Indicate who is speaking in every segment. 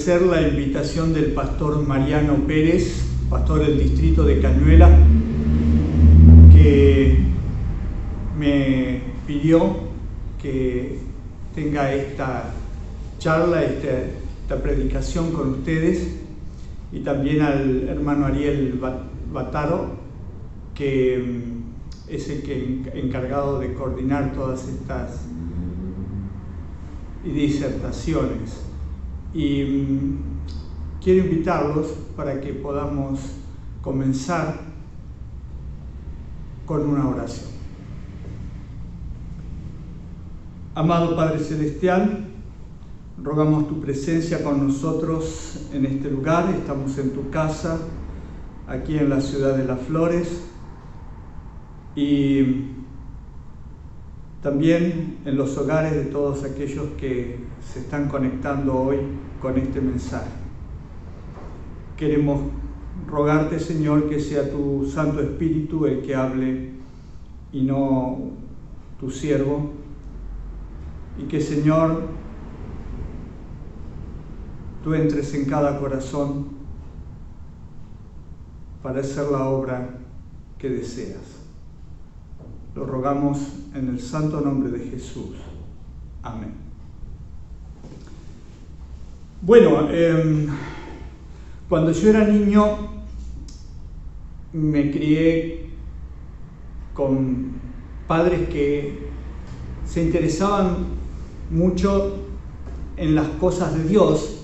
Speaker 1: La invitación del pastor Mariano Pérez, pastor del distrito de Cañuelas, que me pidió que tenga esta charla, esta predicación con ustedes, y también al hermano Ariel Bataro, que es el encargado de coordinar todas estas disertaciones. Y quiero invitarlos para que podamos comenzar con una oración. Amado Padre Celestial, rogamos tu presencia con nosotros en este lugar. Estamos en tu casa, aquí en la ciudad de Las Flores, y también en los hogares de todos aquellos que se están conectando hoy con este mensaje. Queremos rogarte, Señor, que sea tu Santo Espíritu el que hable y no tu siervo, y que, Señor, tú entres en cada corazón para hacer la obra que deseas. Lo rogamos en el santo nombre de Jesús. Amén. Bueno, cuando yo era niño me crié con padres que se interesaban mucho en las cosas de Dios,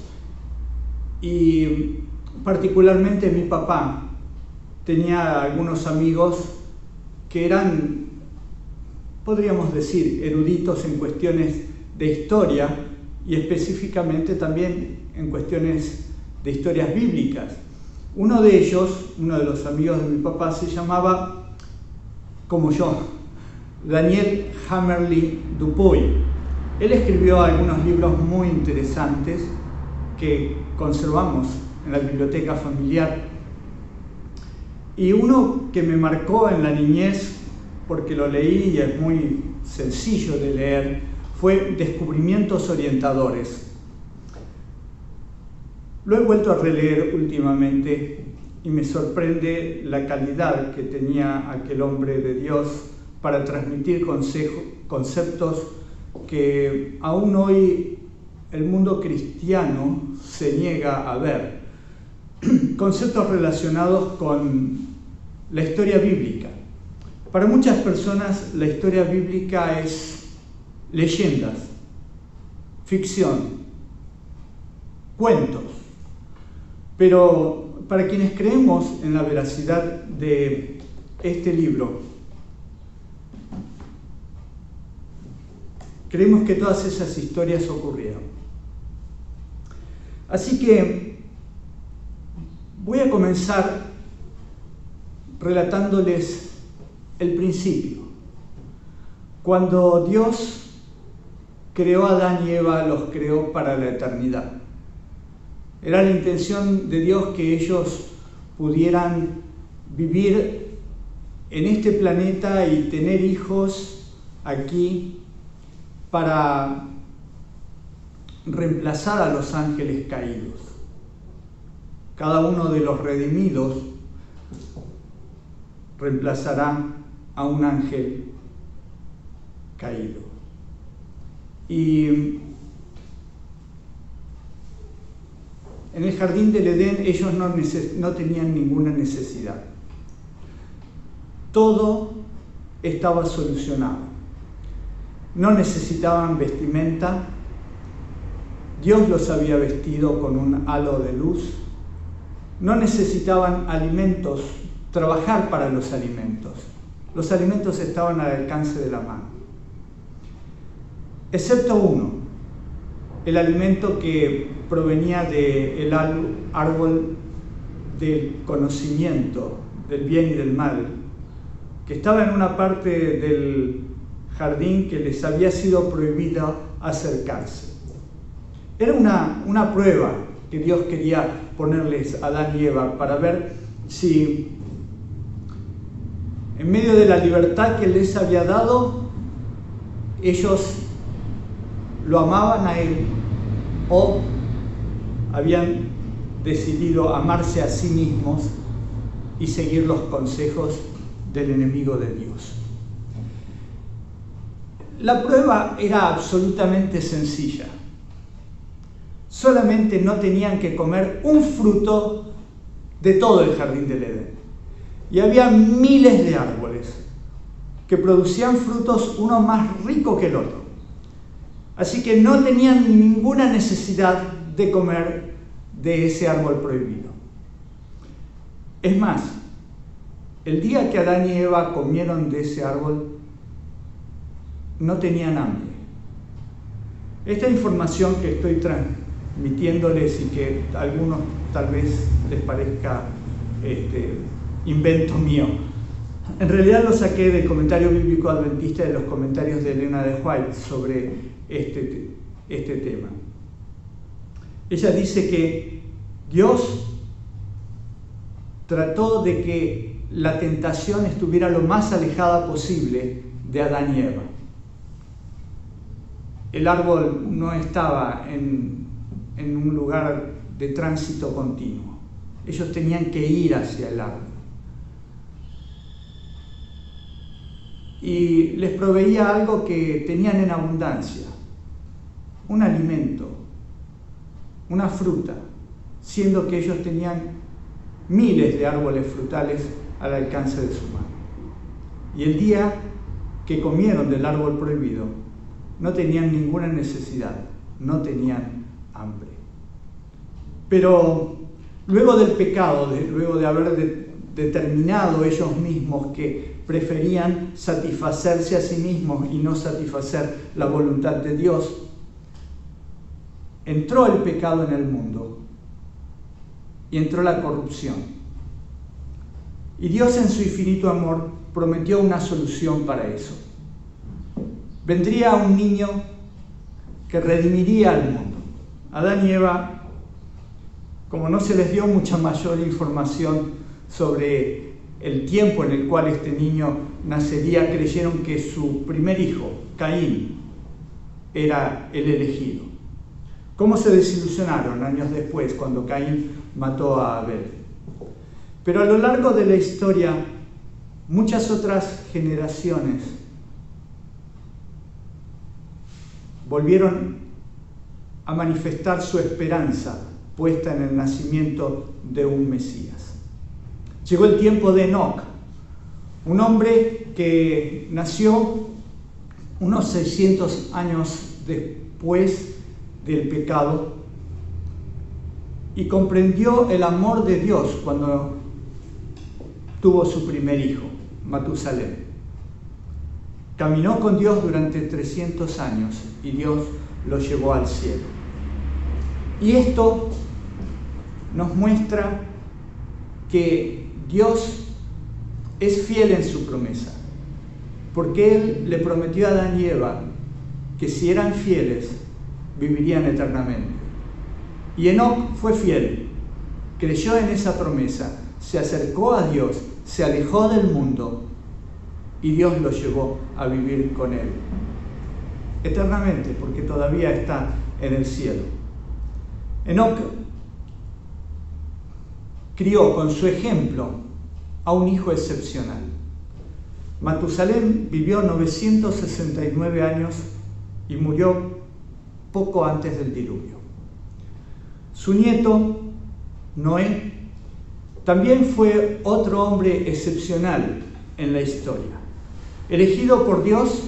Speaker 1: y particularmente mi papá tenía algunos amigos que eran, podríamos decir, eruditos en cuestiones de historia, y específicamente también en cuestiones de historias bíblicas. Uno de ellos, uno de los amigos de mi papá, se llamaba, como yo, Daniel Hammerly Dupuy. Él escribió algunos libros muy interesantes que conservamos en la biblioteca familiar. Y uno que me marcó en la niñez, porque lo leí y es muy sencillo de leer, fue Descubrimientos Orientadores. Lo he vuelto a releer últimamente y me sorprende la calidad que tenía aquel hombre de Dios para transmitir conceptos que aún hoy el mundo cristiano se niega a ver. Conceptos relacionados con la historia bíblica. Para muchas personas la historia bíblica es leyendas, ficción, cuentos, pero para quienes creemos en la veracidad de este libro, creemos que todas esas historias ocurrieron. Así que voy a comenzar relatándoles el principio. Cuando Dios creó a Adán y Eva, los creó para la eternidad. Era la intención de Dios que ellos pudieran vivir en este planeta y tener hijos aquí para reemplazar a los ángeles caídos. Cada uno de los redimidos reemplazará a un ángel caído. Y en el jardín del Edén ellos no tenían ninguna necesidad. Todo estaba solucionado. No necesitaban vestimenta. Dios los había vestido con un halo de luz. No necesitaban alimentos, trabajar para los alimentos. Los alimentos estaban al alcance de la mano. Excepto uno, el alimento que provenía del árbol del conocimiento del bien y del mal, que estaba en una parte del jardín que les había sido prohibido acercarse. Era una prueba que Dios quería ponerles a Adán y Eva para ver si en medio de la libertad que Él les había dado, ellos lo amaban a Él o habían decidido amarse a sí mismos y seguir los consejos del enemigo de Dios. La prueba era absolutamente sencilla. Solamente no tenían que comer un fruto de todo el jardín del Edén. Y había miles de árboles que producían frutos, uno más rico que el otro. Así que no tenían ninguna necesidad de comer de ese árbol prohibido. Es más, el día que Adán y Eva comieron de ese árbol, no tenían hambre. Esta información que estoy transmitiéndoles y que a algunos tal vez les parezca invento mío, en realidad lo saqué del comentario bíblico adventista, de los comentarios de Elena de White sobre este tema. Ella dice que Dios trató de que la tentación estuviera lo más alejada posible de Adán y Eva. El árbol no estaba en un lugar de tránsito continuo. Ellos tenían que ir hacia el árbol. Y les proveía algo que tenían en abundancia, un alimento, una fruta, siendo que ellos tenían miles de árboles frutales al alcance de su mano. Y el día que comieron del árbol prohibido, no tenían ninguna necesidad, no tenían hambre. Pero luego del pecado, luego de haber determinado ellos mismos que preferían satisfacerse a sí mismos y no satisfacer la voluntad de Dios, entró el pecado en el mundo y entró la corrupción. Y Dios en su infinito amor prometió una solución para eso. Vendría un niño que redimiría al mundo. Adán y Eva, como no se les dio mucha mayor información sobre el tiempo en el cual este niño nacería, creyeron que su primer hijo, Caín, era el elegido. ¿Cómo se desilusionaron años después cuando Caín mató a Abel? Pero a lo largo de la historia, muchas otras generaciones volvieron a manifestar su esperanza puesta en el nacimiento de un Mesías. Llegó el tiempo de Enoc, un hombre que nació unos 600 años después del pecado y comprendió el amor de Dios cuando tuvo su primer hijo, Matusalén. Caminó con Dios durante 300 años y Dios lo llevó al cielo. Y esto nos muestra que Dios es fiel en su promesa, porque Él le prometió a Adán y Eva que si eran fieles, vivirían eternamente. Y Enoc fue fiel, creyó en esa promesa, se acercó a Dios, se alejó del mundo y Dios lo llevó a vivir con Él eternamente, porque todavía está en el cielo. Enoc crió con su ejemplo a un hijo excepcional. Matusalén vivió 969 años y murió poco antes del diluvio. Su nieto, Noé, también fue otro hombre excepcional en la historia, elegido por Dios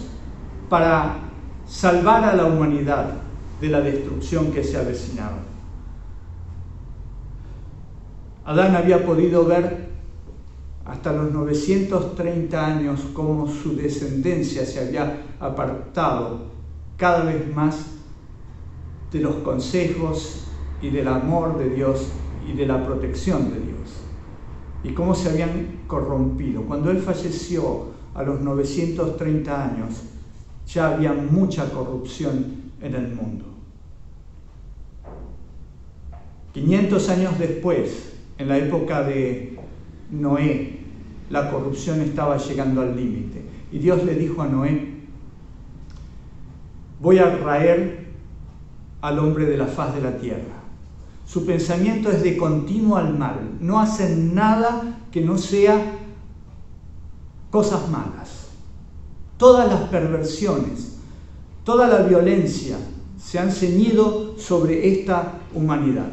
Speaker 1: para salvar a la humanidad de la destrucción que se avecinaba. Adán había podido ver hasta los 930 años cómo su descendencia se había apartado cada vez más de los consejos y del amor de Dios y de la protección de Dios, y cómo se habían corrompido. Cuando él falleció a los 930 años, ya había mucha corrupción en el mundo. 500 años después, en la época de Noé, la corrupción estaba llegando al límite. Y Dios le dijo a Noé: voy a raer al hombre de la faz de la tierra. Su pensamiento es de continuo al mal. No hacen nada que no sea cosas malas. Todas las perversiones, toda la violencia se han ceñido sobre esta humanidad.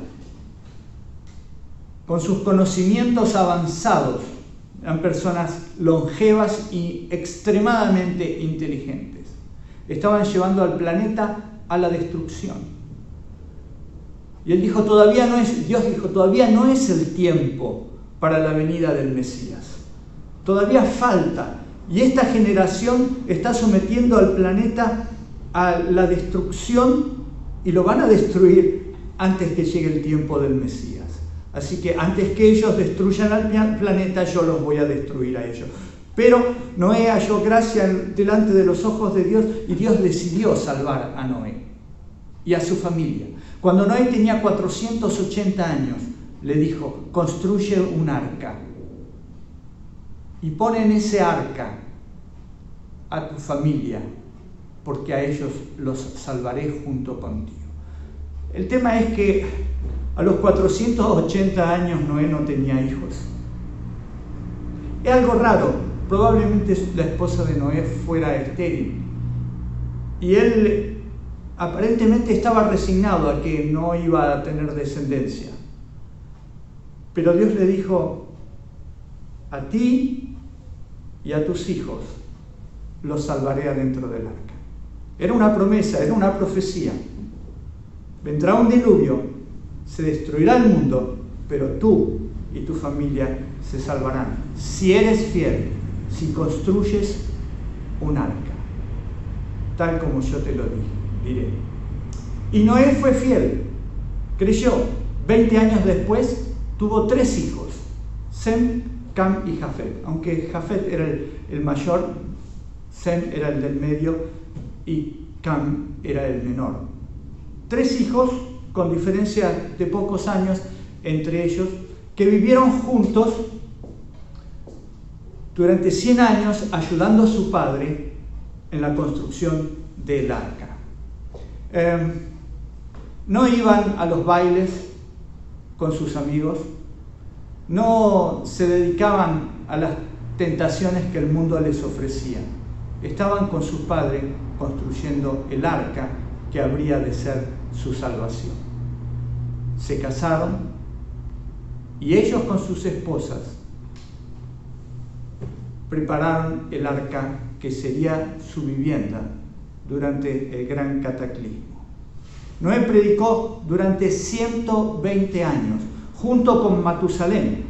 Speaker 1: Con sus conocimientos avanzados, eran personas longevas y extremadamente inteligentes. Estaban llevando al planeta a la destrucción. Y él dijo, Dios dijo, todavía no es el tiempo para la venida del Mesías. Todavía falta. Y esta generación está sometiendo al planeta a la destrucción y lo van a destruir antes que llegue el tiempo del Mesías. Así que antes que ellos destruyan al planeta, yo los voy a destruir a ellos. Pero Noé halló gracia delante de los ojos de Dios y Dios decidió salvar a Noé y a su familia. Cuando Noé tenía 480 años, le dijo, construye un arca y pon en ese arca a tu familia, porque a ellos los salvaré junto contigo. El tema es que a los 480 años Noé no tenía hijos. Es algo raro, probablemente la esposa de Noé fuera estéril. Y él aparentemente estaba resignado a que no iba a tener descendencia. Pero Dios le dijo, a ti y a tus hijos los salvaré adentro del arca. Era una promesa, era una profecía. Vendrá un diluvio, se destruirá el mundo, pero tú y tu familia se salvarán. Si eres fiel, si construyes un arca, tal como yo te lo diré. Y Noé fue fiel, creyó. 20 años después tuvo 3 hijos, Sem, Cam y Jafet. Aunque Jafet era el mayor, Sem era el del medio y Cam era el menor. 3 hijos con diferencia de pocos años entre ellos, que vivieron juntos durante 100 años ayudando a su padre en la construcción del arca. No iban a los bailes con sus amigos, no se dedicaban a las tentaciones que el mundo les ofrecía. Estaban con su padre construyendo el arca que habría de ser su salvación. Se casaron y ellos con sus esposas prepararon el arca que sería su vivienda durante el gran cataclismo. Noé predicó durante 120 años, junto con Matusalén,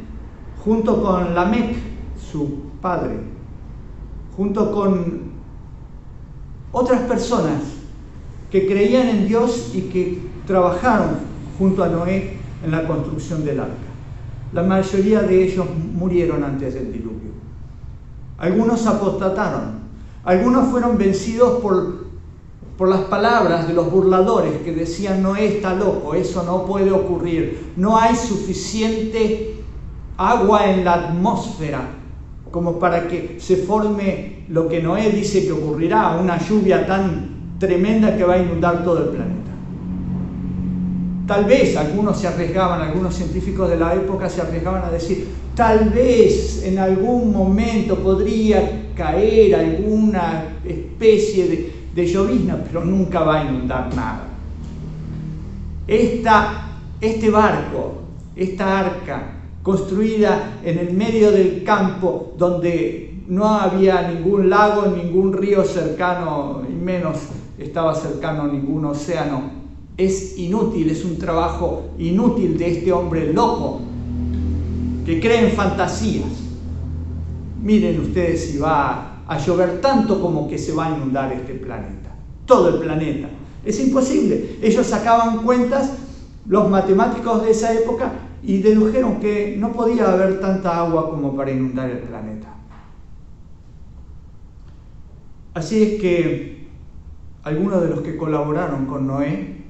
Speaker 1: junto con Lamec, su padre, junto con otras personas que creían en Dios y que trabajaron junto a Noé en la construcción del arca. La mayoría de ellos murieron antes del diluvio. Algunos apostataron, algunos fueron vencidos por las palabras de los burladores que decían, Noé está loco, eso no puede ocurrir, no hay suficiente agua en la atmósfera como para que se forme lo que Noé dice que ocurrirá, una lluvia tan tremenda que va a inundar todo el planeta. Tal vez algunos científicos de la época se arriesgaban a decir, Tal vez en algún momento podría caer alguna especie de llovizna, pero nunca va a inundar nada. Este barco, esta arca, construida en el medio del campo, donde no había ningún lago, ningún río cercano, y menos estaba cercano ningún océano, es inútil, es un trabajo inútil de este hombre loco que cree en fantasías. Miren ustedes si va a llover tanto como que se va a inundar este planeta, todo el planeta. Es imposible. Ellos sacaban cuentas, los matemáticos de esa época, y dedujeron que no podía haber tanta agua como para inundar el planeta. Así es que algunos de los que colaboraron con Noé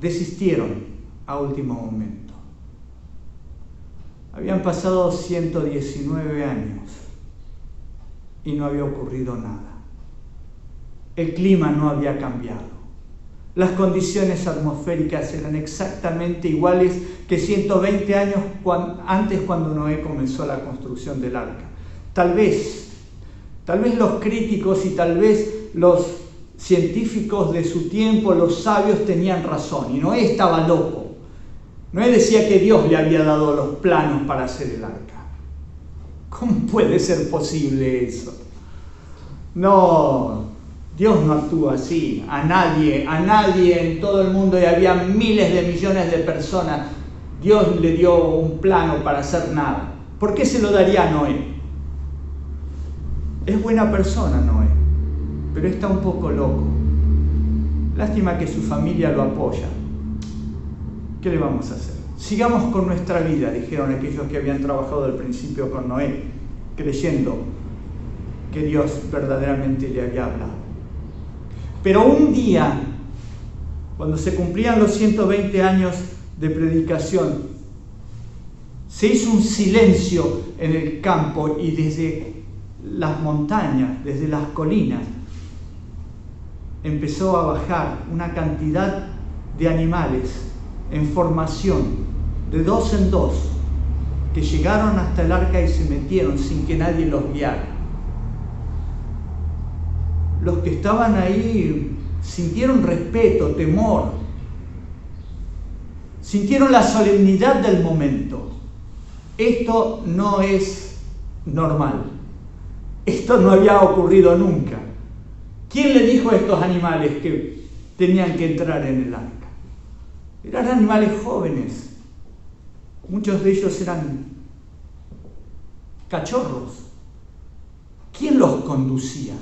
Speaker 1: desistieron a último momento. Habían pasado 119 años y no había ocurrido nada. El clima no había cambiado. Las condiciones atmosféricas eran exactamente iguales que 120 años antes, cuando Noé comenzó la construcción del arca. Tal vez los críticos y tal vez los científicos de su tiempo, los sabios, tenían razón y Noé estaba loco. Noé decía que Dios le había dado los planos para hacer el arca. ¿Cómo puede ser posible eso? No, Dios no actúa así. A nadie en todo el mundo, y había miles de millones de personas, Dios le dio un plano para hacer nada. ¿Por qué se lo daría a Noé? Es buena persona Noé, pero está un poco loco. Lástima que su familia lo apoya. ¿Qué le vamos a hacer? Sigamos con nuestra vida, dijeron aquellos que habían trabajado al principio con Noé, creyendo que Dios verdaderamente le había hablado. Pero un día, cuando se cumplían los 120 años de predicación, se hizo un silencio en el campo, y desde las montañas, desde las colinas, empezó a bajar una cantidad de animales en formación, de dos en dos, que llegaron hasta el arca y se metieron sin que nadie los guiara. Los que estaban ahí sintieron respeto, temor, sintieron la solemnidad del momento. Esto no es normal. Esto no había ocurrido nunca. ¿Quién le dijo a estos animales que tenían que entrar en el arca? Eran animales jóvenes. Muchos de ellos eran cachorros. ¿Quién los conducía?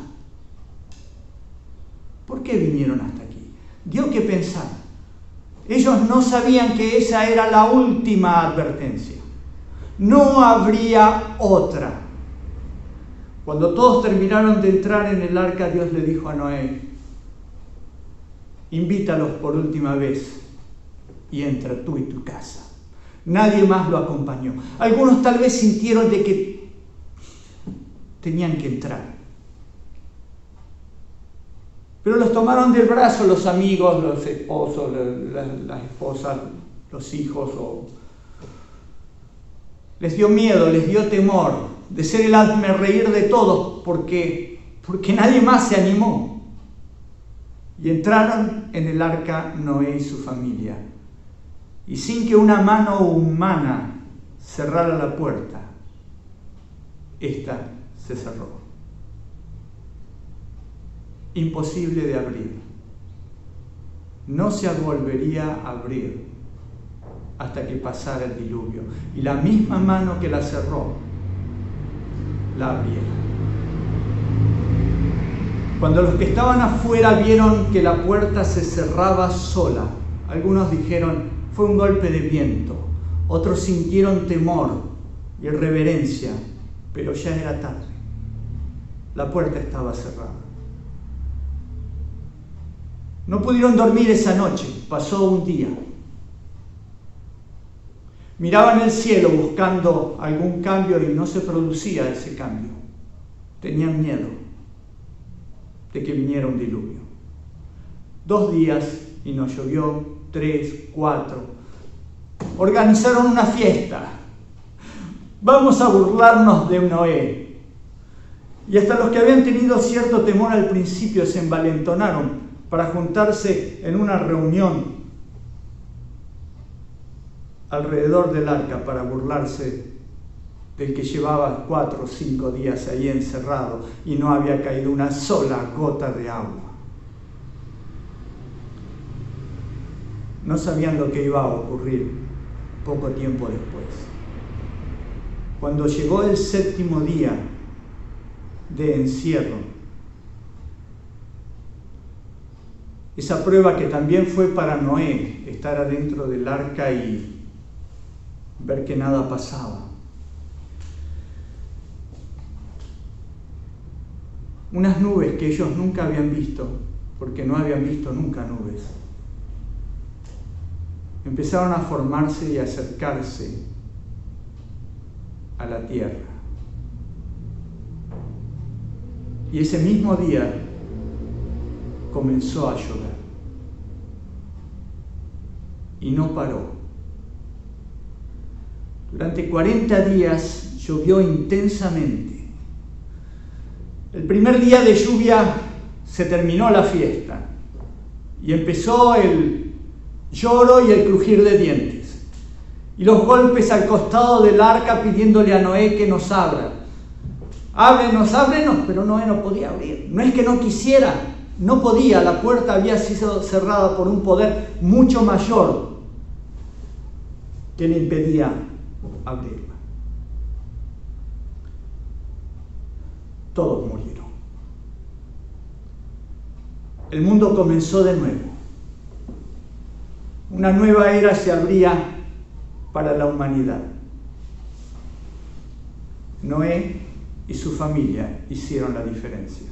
Speaker 1: ¿Por qué vinieron hasta aquí? Dio que pensar. Ellos no sabían que esa era la última advertencia. No habría otra. Cuando todos terminaron de entrar en el arca, Dios le dijo a Noé: invítalos por última vez y entra tú y tu casa. Nadie más lo acompañó. Algunos tal vez sintieron de que tenían que entrar, pero los tomaron del brazo los amigos, los esposos, las esposas, los hijos, les dio miedo, les dio temor de ser el hazmerreír de todos, porque nadie más se animó. Y entraron en el arca Noé y su familia, y sin que una mano humana cerrara la puerta, esta se cerró. Imposible de abrir. No se volvería a abrir hasta que pasara el diluvio, y la misma mano que la cerró la abriera. Cuando los que estaban afuera vieron que la puerta se cerraba sola, algunos dijeron: fue un golpe de viento. Otros sintieron temor y reverencia, pero ya era tarde. La puerta estaba cerrada. No pudieron dormir esa noche. Pasó un día. Miraban el cielo buscando algún cambio y no se producía ese cambio. Tenían miedo de que viniera un diluvio. 2 días y no llovió, 3, 4. organizaron una fiesta. Vamos a burlarnos de Noé. Y hasta los que habían tenido cierto temor al principio se envalentonaron para juntarse en una reunión alrededor del arca para burlarse del que llevaba 4 o 5 días ahí encerrado y no había caído una sola gota de agua. No sabían lo que iba a ocurrir poco tiempo después. Cuando llegó el 7º día de encierro, esa prueba que también fue para Noé, estar adentro del arca y ver que nada pasaba. Unas nubes que ellos nunca habían visto, porque no habían visto nunca nubes, empezaron a formarse y a acercarse a la tierra. Y ese mismo día comenzó a llover. Y no paró. Durante 40 días llovió intensamente. El primer día de lluvia se terminó la fiesta y empezó el lloro y el crujir de dientes y los golpes al costado del arca pidiéndole a Noé que nos abra. Ábrenos, ábrenos, pero Noé no podía abrir. No es que no quisiera, no podía. La puerta había sido cerrada por un poder mucho mayor que le impedía abrirla. Todos murieron. El mundo comenzó de nuevo. Una nueva era se abría para la humanidad. Noé y su familia hicieron la diferencia.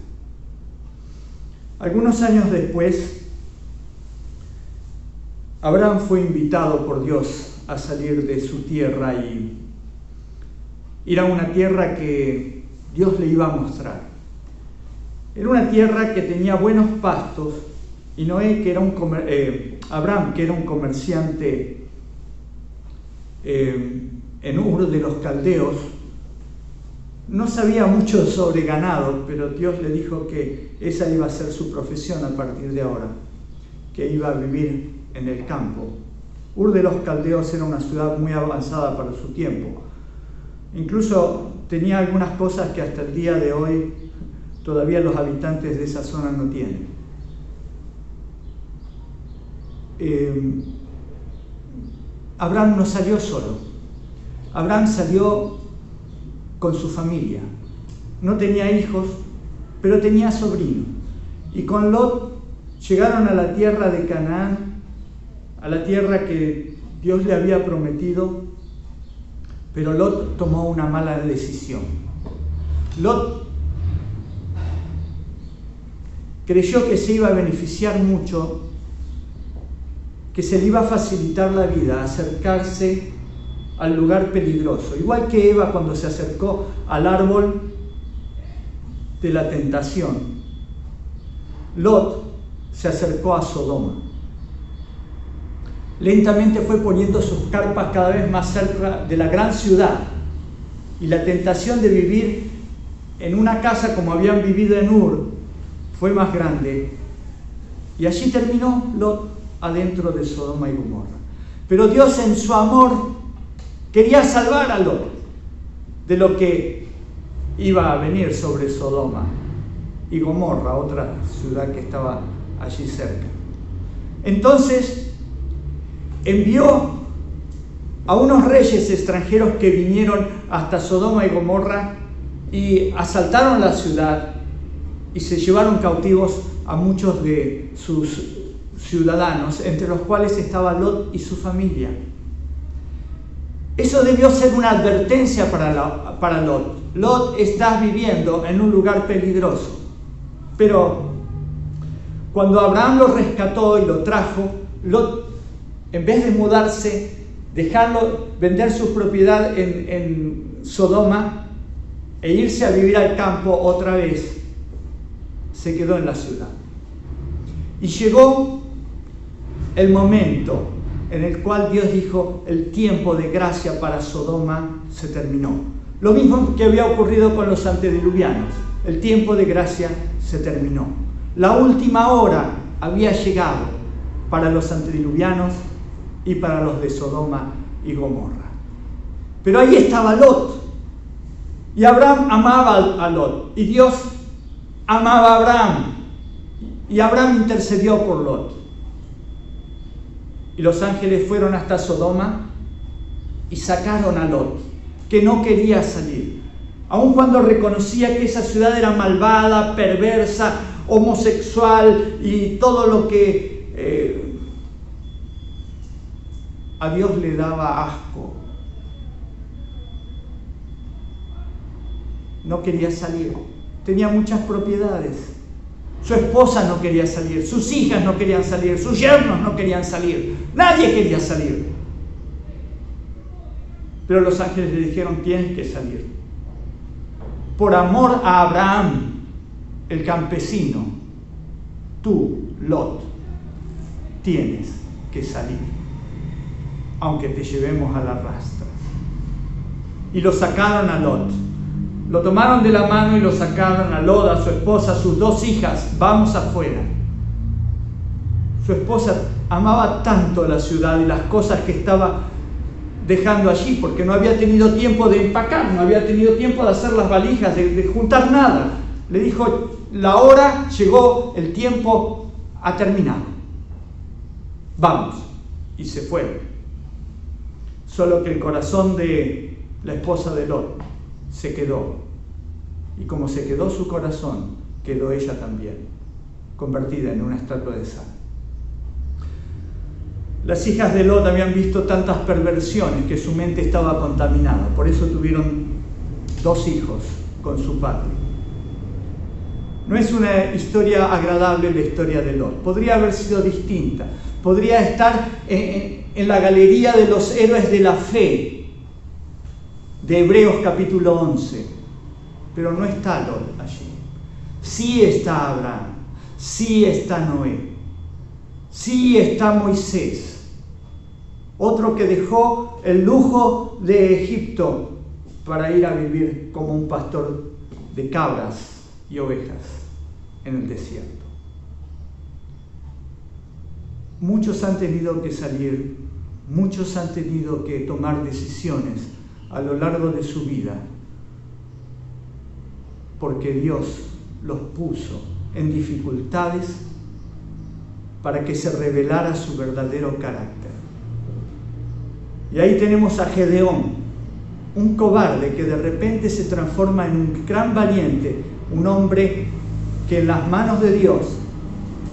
Speaker 1: Algunos años después, Abraham fue invitado por Dios a salir de su tierra y ir a una tierra que Dios le iba a mostrar. Era una tierra que tenía buenos pastos y Noé, que era Abraham, que era un comerciante en Ur de los Caldeos, no sabía mucho sobre ganado, pero Dios le dijo que esa iba a ser su profesión a partir de ahora, que iba a vivir en el campo. Ur de los Caldeos era una ciudad muy avanzada para su tiempo. Incluso tenía algunas cosas que hasta el día de hoy todavía los habitantes de esa zona no tienen. Abraham no salió solo. Abraham salió con su familia. No tenía hijos, pero tenía sobrinos. Y con Lot llegaron a la tierra de Canaán, a la tierra que Dios le había prometido, pero Lot tomó una mala decisión. Lot creyó que se iba a beneficiar mucho, que se le iba a facilitar la vida, acercarse al lugar peligroso. Igual que Eva cuando se acercó al árbol de la tentación. Lot se acercó a Sodoma. Lentamente fue poniendo sus carpas cada vez más cerca de la gran ciudad. Y la tentación de vivir en una casa como habían vivido en Ur fue más grande. Y allí terminó Lot adentro de Sodoma y Gomorra. Pero Dios en su amor quería salvar a Lot de lo que iba a venir sobre Sodoma y Gomorra, otra ciudad que estaba allí cerca. Entonces envió a unos reyes extranjeros que vinieron hasta Sodoma y Gomorra y asaltaron la ciudad y se llevaron cautivos a muchos de sus ciudadanos, entre los cuales estaba Lot y su familia. Eso debió ser una advertencia para Lot. Lot, estás viviendo en un lugar peligroso. Pero cuando Abraham lo rescató y lo trajo, Lot, en vez de mudarse, dejarlo, vender su propiedad en Sodoma e irse a vivir al campo otra vez, se quedó en la ciudad. Y llegó el momento en el cual Dios dijo, el tiempo de gracia para Sodoma se terminó. Lo mismo que había ocurrido con los antediluvianos. El tiempo de gracia se terminó. La última hora había llegado para los antediluvianos y para los de Sodoma y Gomorra. Pero ahí estaba Lot. Y Abraham amaba a Lot. Y Dios amaba a Abraham. Y Abraham intercedió por Lot. Y los ángeles fueron hasta Sodoma y sacaron a Lot, que no quería salir. Aun cuando reconocía que esa ciudad era malvada, perversa, homosexual y todo lo que a Dios le daba asco. No quería salir. Tenía muchas propiedades. Su esposa no quería salir, sus hijas no querían salir, sus yernos no querían salir. Nadie quería salir. Pero los ángeles le dijeron, tienes que salir. Por amor a Abraham, el campesino, tú, Lot, tienes que salir, aunque te llevemos a la rastra. Y lo sacaron a Lot. Lo tomaron de la mano y lo sacaron a Lot, a su esposa, a sus 2 hijas. Vamos afuera. Su esposa amaba tanto la ciudad y las cosas que estaba dejando allí, porque no había tenido tiempo de empacar, no había tenido tiempo de hacer las valijas, de juntar nada. Le dijo, la hora llegó, el tiempo ha terminado. Vamos. Y se fueron. Solo que el corazón de la esposa de Lot se quedó, y como se quedó su corazón, quedó ella también, convertida en una estatua de sal. Las hijas de Lot habían visto tantas perversiones que su mente estaba contaminada, por eso tuvieron 2 hijos con su padre. No es una historia agradable la historia de Lot, podría haber sido distinta, podría estar en la galería de los héroes de la fe, de Hebreos capítulo 11, pero no está Lot allí. Sí está Abraham, sí está Noé, sí está Moisés, otro que dejó el lujo de Egipto para ir a vivir como un pastor de cabras y ovejas en el desierto. Muchos han tenido que salir, muchos han tenido que tomar decisiones a lo largo de su vida, porque Dios los puso en dificultades para que se revelara su verdadero carácter. Y ahí tenemos a Gedeón, un cobarde que de repente se transforma en un gran valiente, un hombre que en las manos de Dios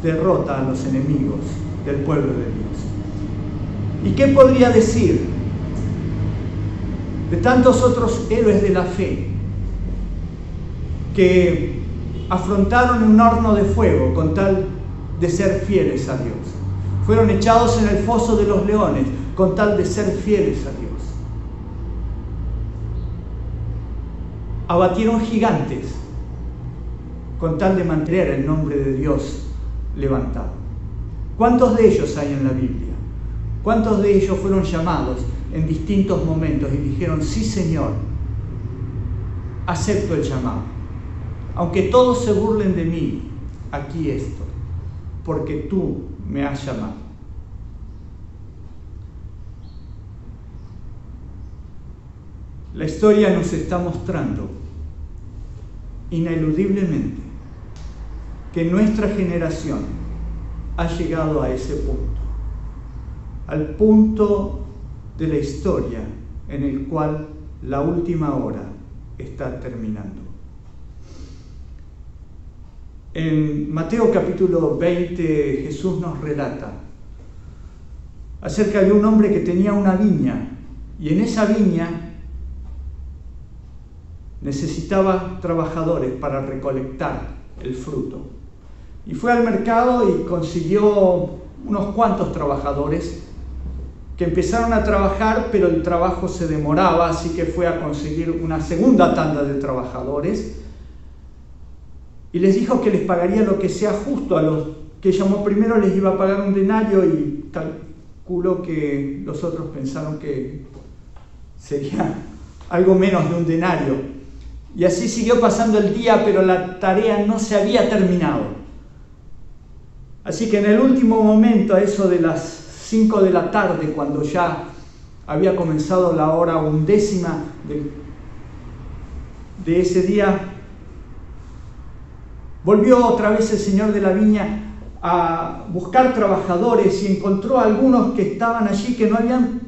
Speaker 1: derrota a los enemigos del pueblo de Dios. ¿Y qué podría decir de tantos otros héroes de la fe que afrontaron un horno de fuego con tal de ser fieles a Dios? Fueron echados en el foso de los leones con tal de ser fieles a Dios. Abatieron gigantes con tal de mantener el nombre de Dios levantado. ¿Cuántos de ellos hay en la Biblia? ¿Cuántos de ellos fueron llamados en distintos momentos y dijeron, sí Señor, acepto el llamado? Aunque todos se burlen de mí, aquí estoy, porque tú me has llamado. La historia nos está mostrando ineludiblemente que nuestra generación ha llegado a ese punto, al punto de la historia en el cual la última hora está terminando. En Mateo capítulo 20 Jesús nos relata acerca de un hombre que tenía una viña, y en esa viña necesitaba trabajadores para recolectar el fruto. Y fue al mercado y consiguió unos cuantos trabajadores que empezaron a trabajar, pero el trabajo se demoraba, así que fue a conseguir una segunda tanda de trabajadores y les dijo que les pagaría lo que sea justo. A los que llamó primero les iba a pagar un denario y calculo que los otros pensaron que sería algo menos de un denario. Y así siguió pasando el día, pero la tarea no se había terminado. Así que en el último momento, a eso de las 5 de la tarde, cuando ya había comenzado la hora 11ª de ese día, volvió otra vez el señor de la viña a buscar trabajadores y encontró a algunos que estaban allí que no habían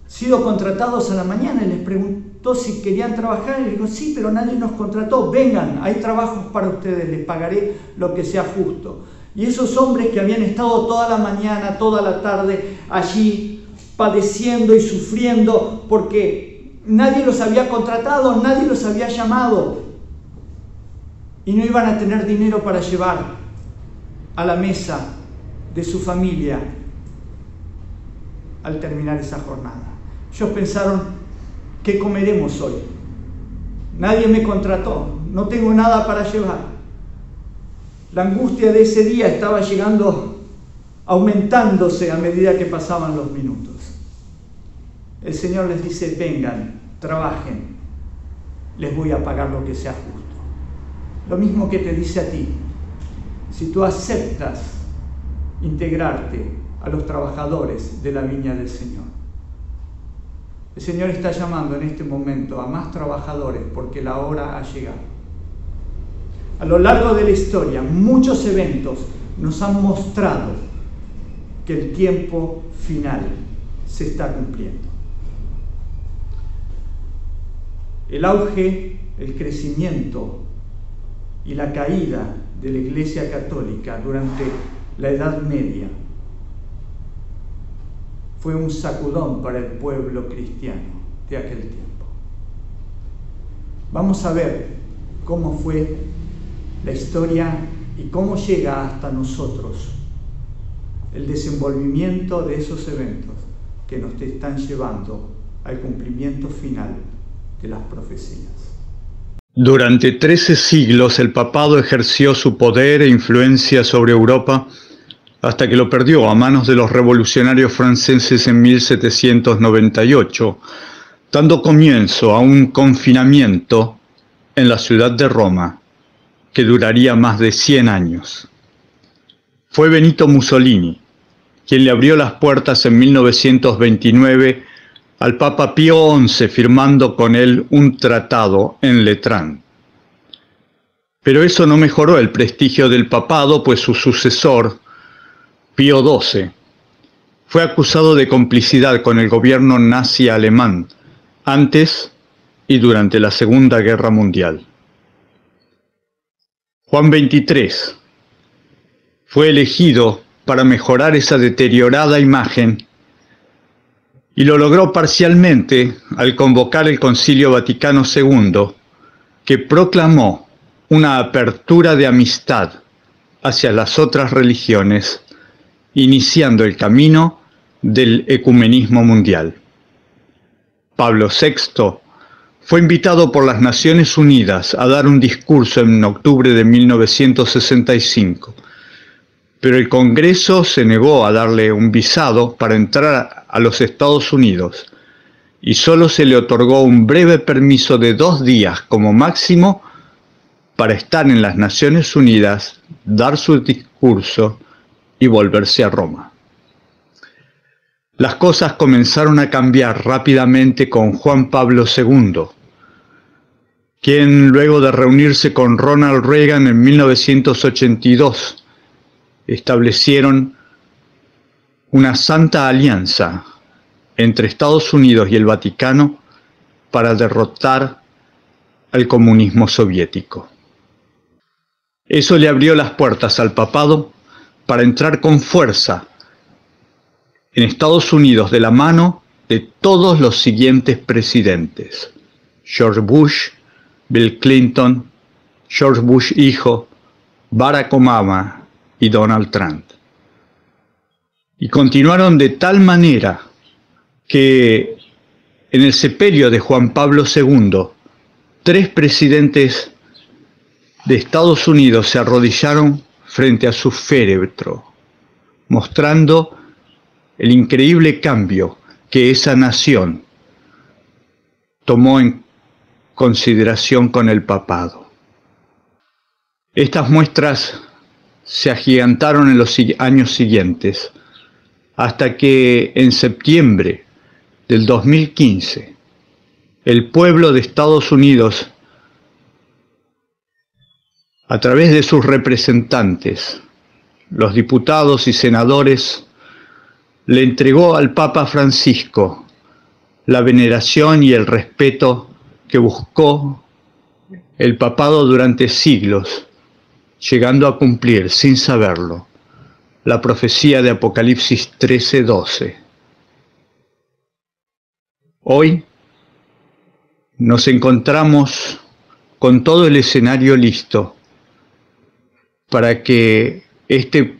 Speaker 1: sido contratados a la mañana y les preguntó si querían trabajar y les dijo, sí, pero nadie nos contrató, vengan, hay trabajos para ustedes, les pagaré lo que sea justo. Y esos hombres que habían estado toda la mañana, toda la tarde allí padeciendo y sufriendo porque nadie los había contratado, nadie los había llamado y no iban a tener dinero para llevar a la mesa de su familia al terminar esa jornada. Ellos pensaron, ¿qué comeremos hoy? Nadie me contrató, no tengo nada para llevar. La angustia de ese día estaba llegando, aumentándose a medida que pasaban los minutos. El Señor les dice, vengan, trabajen, les voy a pagar lo que sea justo. Lo mismo que te dice a ti. Si tú aceptas integrarte a los trabajadores de la viña del Señor. El Señor está llamando en este momento a más trabajadores porque la hora ha llegado. A lo largo de la historia, muchos eventos nos han mostrado que el tiempo final se está cumpliendo. El auge, el crecimiento y la caída de la Iglesia Católica durante la Edad Media fue un sacudón para el pueblo cristiano de aquel tiempo. Vamos a ver cómo fue la historia y cómo llega hasta nosotros el desenvolvimiento de esos eventos que nos están llevando al cumplimiento final de las profecías.
Speaker 2: Durante 13 siglos el papado ejerció su poder e influencia sobre Europa hasta que lo perdió a manos de los revolucionarios franceses en 1798, dando comienzo a un confinamiento en la ciudad de Roma que duraría más de 100 años. Fue Benito Mussolini quien le abrió las puertas en 1929 al Papa Pío XI, firmando con él un tratado en Letrán. Pero eso no mejoró el prestigio del papado, pues su sucesor, Pío XII, fue acusado de complicidad con el gobierno nazi alemán antes y durante la Segunda Guerra Mundial. Juan XXIII fue elegido para mejorar esa deteriorada imagen y lo logró parcialmente al convocar el Concilio Vaticano II, que proclamó una apertura de amistad hacia las otras religiones, iniciando el camino del ecumenismo mundial. Pablo VI fue invitado por las Naciones Unidas a dar un discurso en octubre de 1965, pero el Congreso se negó a darle un visado para entrar a los Estados Unidos y solo se le otorgó un breve permiso de 2 días como máximo para estar en las Naciones Unidas, dar su discurso y volverse a Roma. Las cosas comenzaron a cambiar rápidamente con Juan Pablo II, quien luego de reunirse con Ronald Reagan en 1982, establecieron una santa alianza entre Estados Unidos y el Vaticano para derrotar al comunismo soviético. Eso le abrió las puertas al papado para entrar con fuerza en Estados Unidos de la mano de todos los siguientes presidentes: George Bush, Bill Clinton, George Bush hijo, Barack Obama y Donald Trump. Y continuaron de tal manera que en el sepelio de Juan Pablo II, 3 presidentes de Estados Unidos se arrodillaron frente a su féretro, mostrando el increíble cambio que esa nación tomó en consideración con el papado. Estas muestras se agigantaron en los años siguientes, hasta que en septiembre del 2015, el pueblo de Estados Unidos, a través de sus representantes, los diputados y senadores, le entregó al Papa Francisco la veneración y el respeto que buscó el papado durante siglos, llegando a cumplir, sin saberlo, la profecía de Apocalipsis 13:12. Hoy nos encontramos con todo el escenario listo para que este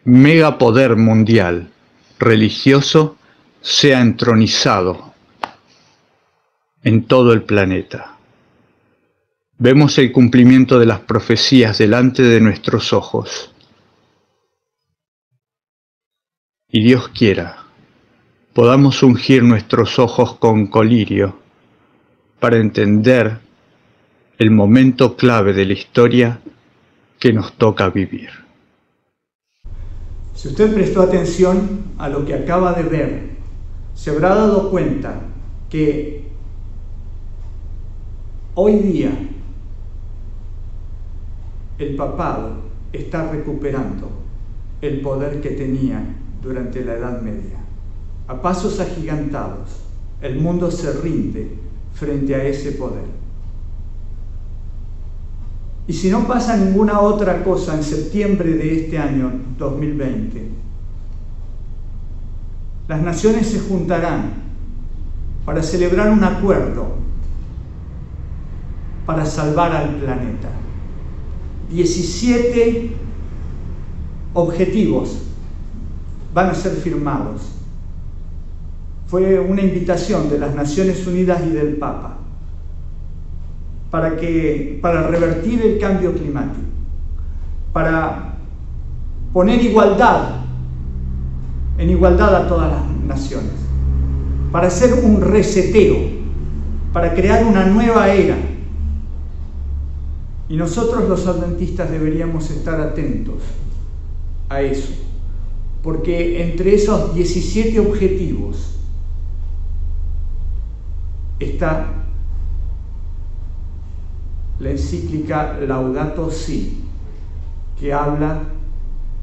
Speaker 2: megapoder mundial religioso sea entronizado en todo el planeta. Vemos el cumplimiento de las profecías delante de nuestros ojos. Y Dios quiera, podamos ungir nuestros ojos con colirio para entender el momento clave de la historia que nos toca vivir.
Speaker 1: Si usted prestó atención a lo que acaba de ver, se habrá dado cuenta que hoy día el papado está recuperando el poder que tenía durante la Edad Media. A pasos agigantados, el mundo se rinde frente a ese poder. Y si no pasa ninguna otra cosa en septiembre de este año 2020, las naciones se juntarán para celebrar un acuerdo para salvar al planeta. 17 objetivos van a ser firmados. Fue una invitación de las Naciones Unidas y del Papa para revertir el cambio climático, para poner en igualdad a todas las naciones, para hacer un reseteo, para crear una nueva era. Y nosotros los adventistas deberíamos estar atentos a eso, porque entre esos 17 objetivos está la encíclica Laudato Si, que habla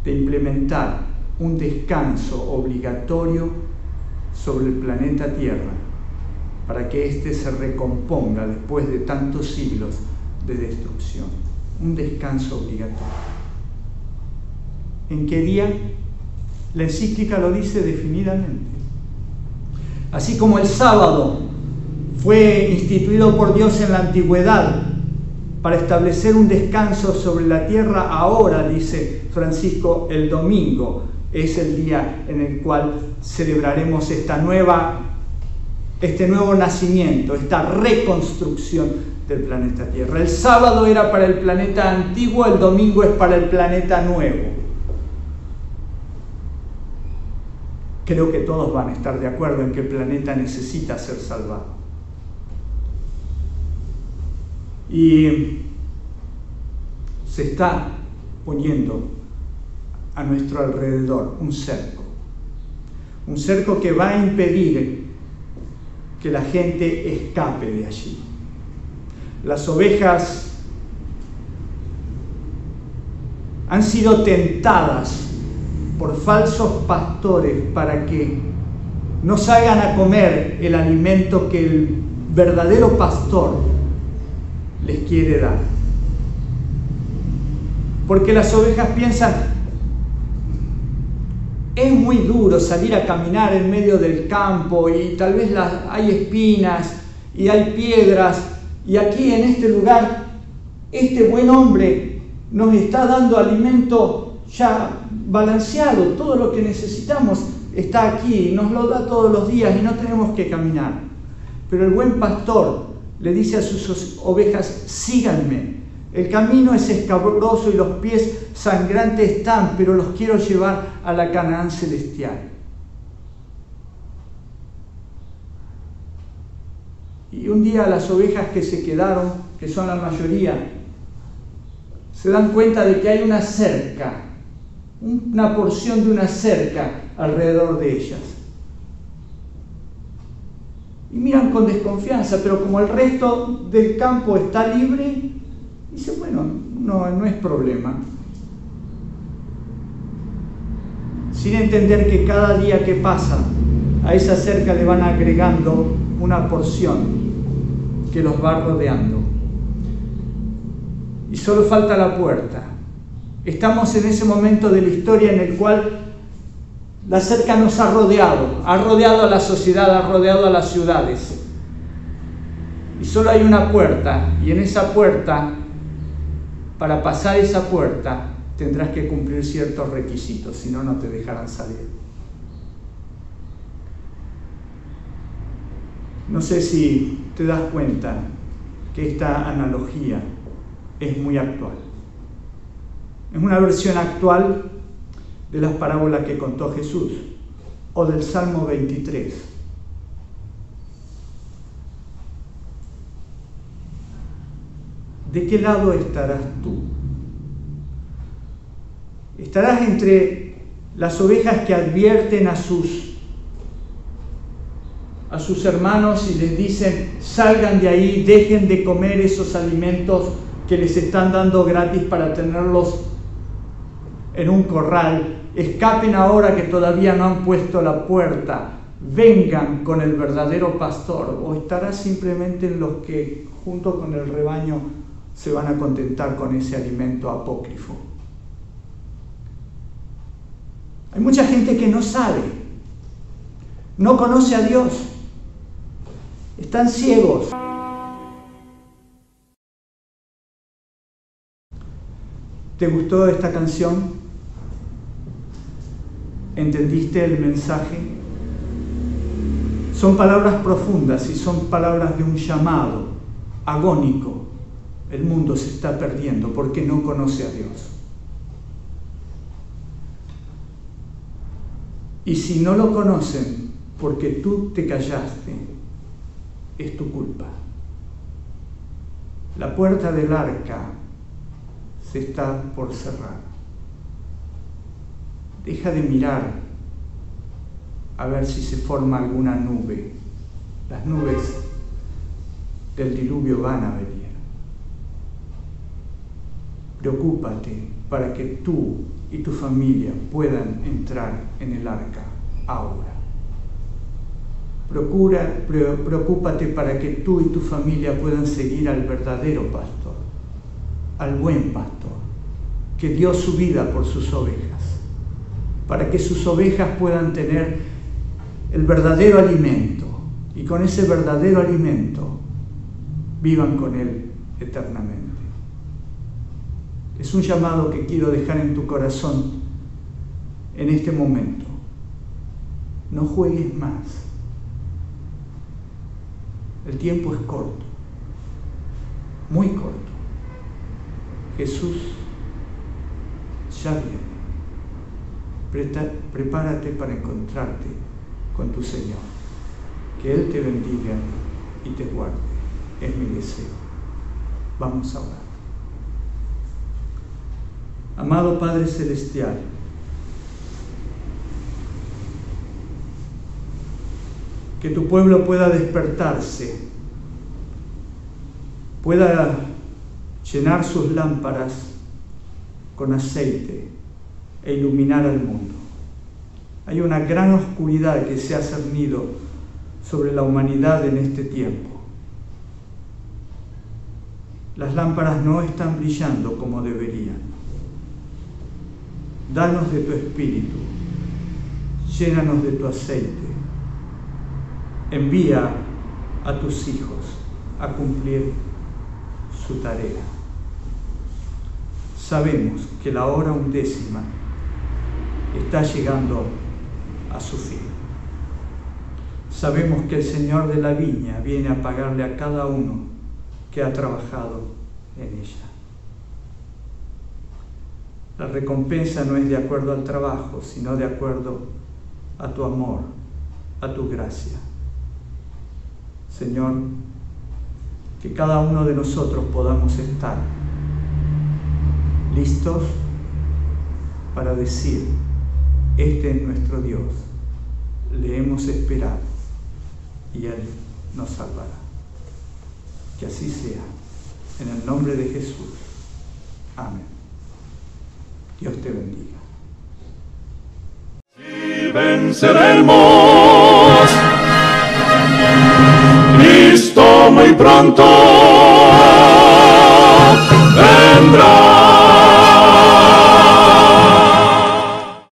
Speaker 1: de implementar un descanso obligatorio sobre el planeta Tierra para que éste se recomponga después de tantos siglos de destrucción. Un descanso obligatorio. ¿En qué día? La encíclica lo dice definidamente. Así como el sábado fue instituido por Dios en la antigüedad para establecer un descanso sobre la tierra, ahora, dice Francisco, el domingo es el día en el cual celebraremos este nuevo nacimiento, esta reconstrucción del planeta Tierra. El sábado era para el planeta antiguo, el domingo es para el planeta nuevo. Creo que todos van a estar de acuerdo en que el planeta necesita ser salvado. Y se está poniendo a nuestro alrededor un cerco que va a impedir que la gente escape de allí. Las ovejas han sido tentadas por falsos pastores para que no salgan a comer el alimento que el verdadero pastor les quiere dar. Porque las ovejas piensan, es muy duro salir a caminar en medio del campo y tal vez hay espinas y hay piedras, y aquí en este lugar este buen hombre nos está dando alimento ya balanceado, todo lo que necesitamos está aquí, nos lo da todos los días y no tenemos que caminar. Pero el buen pastor le dice a sus ovejas, síganme, el camino es escabroso y los pies sangrantes están, pero los quiero llevar a la Canaán celestial. Y un día las ovejas que se quedaron, que son la mayoría, se dan cuenta de que hay una cerca, una porción de una cerca alrededor de ellas. Y miran con desconfianza, pero como el resto del campo está libre, dicen, bueno, no es problema. Sin entender que cada día que pasa, a esa cerca le van agregando una porción que los va rodeando. Y solo falta la puerta. Estamos en ese momento de la historia en el cual la cerca nos ha rodeado a la sociedad, ha rodeado a las ciudades. Y solo hay una puerta, y en esa puerta, para pasar esa puerta, tendrás que cumplir ciertos requisitos, si no, no te dejarán salir. No sé si te das cuenta que esta analogía es muy actual. Es una versión actual de las parábolas que contó Jesús o del Salmo 23. ¿De qué lado estarás tú? ¿Estarás entre las ovejas que advierten a sus hermanos y les dicen, salgan de ahí, dejen de comer esos alimentos que les están dando gratis para tenerlos en un corral, escapen ahora que todavía no han puesto la puerta, vengan con el verdadero pastor? ¿O estarás simplemente en los que junto con el rebaño se van a contentar con ese alimento apócrifo? Hay mucha gente que no sabe, no conoce a Dios, están ciegos. ¿Te gustó esta canción? ¿Entendiste el mensaje? Son palabras profundas y son palabras de un llamado agónico. El mundo se está perdiendo porque no conoce a Dios. Y si no lo conocen porque tú te callaste, es tu culpa. La puerta del arca se está por cerrar. Deja de mirar a ver si se forma alguna nube. Las nubes del diluvio van a venir. Preocúpate para que tú y tu familia puedan entrar en el arca ahora. Preocúpate para que tú y tu familia puedan seguir al verdadero pastor, al buen pastor, que dio su vida por sus ovejas, para que sus ovejas puedan tener el verdadero alimento y con ese verdadero alimento vivan con él eternamente. Es un llamado que quiero dejar en tu corazón en este momento. No juegues más. El tiempo es corto, muy corto. Jesús ya viene. Prepárate para encontrarte con tu Señor. Que Él te bendiga y te guarde. Es mi deseo. Vamos a orar. Amado Padre Celestial, que tu pueblo pueda despertarse, pueda llenar sus lámparas con aceite e iluminar al mundo. Hay una gran oscuridad que se ha cernido sobre la humanidad en este tiempo. Las lámparas no están brillando como deberían. Danos de tu espíritu, llénanos de tu aceite. Envía a tus hijos a cumplir su tarea. Sabemos que la hora 11ª está llegando a su fin. Sabemos que el Señor de la viña viene a pagarle a cada uno que ha trabajado en ella. La recompensa no es de acuerdo al trabajo, sino de acuerdo a tu amor, a tu gracia. Señor, que cada uno de nosotros podamos estar listos para decir: este es nuestro Dios, le hemos esperado y Él nos salvará. Que así sea, en el nombre de Jesús. Amén. Dios te bendiga.
Speaker 3: Y venceremos. Cristo muy pronto vendrá.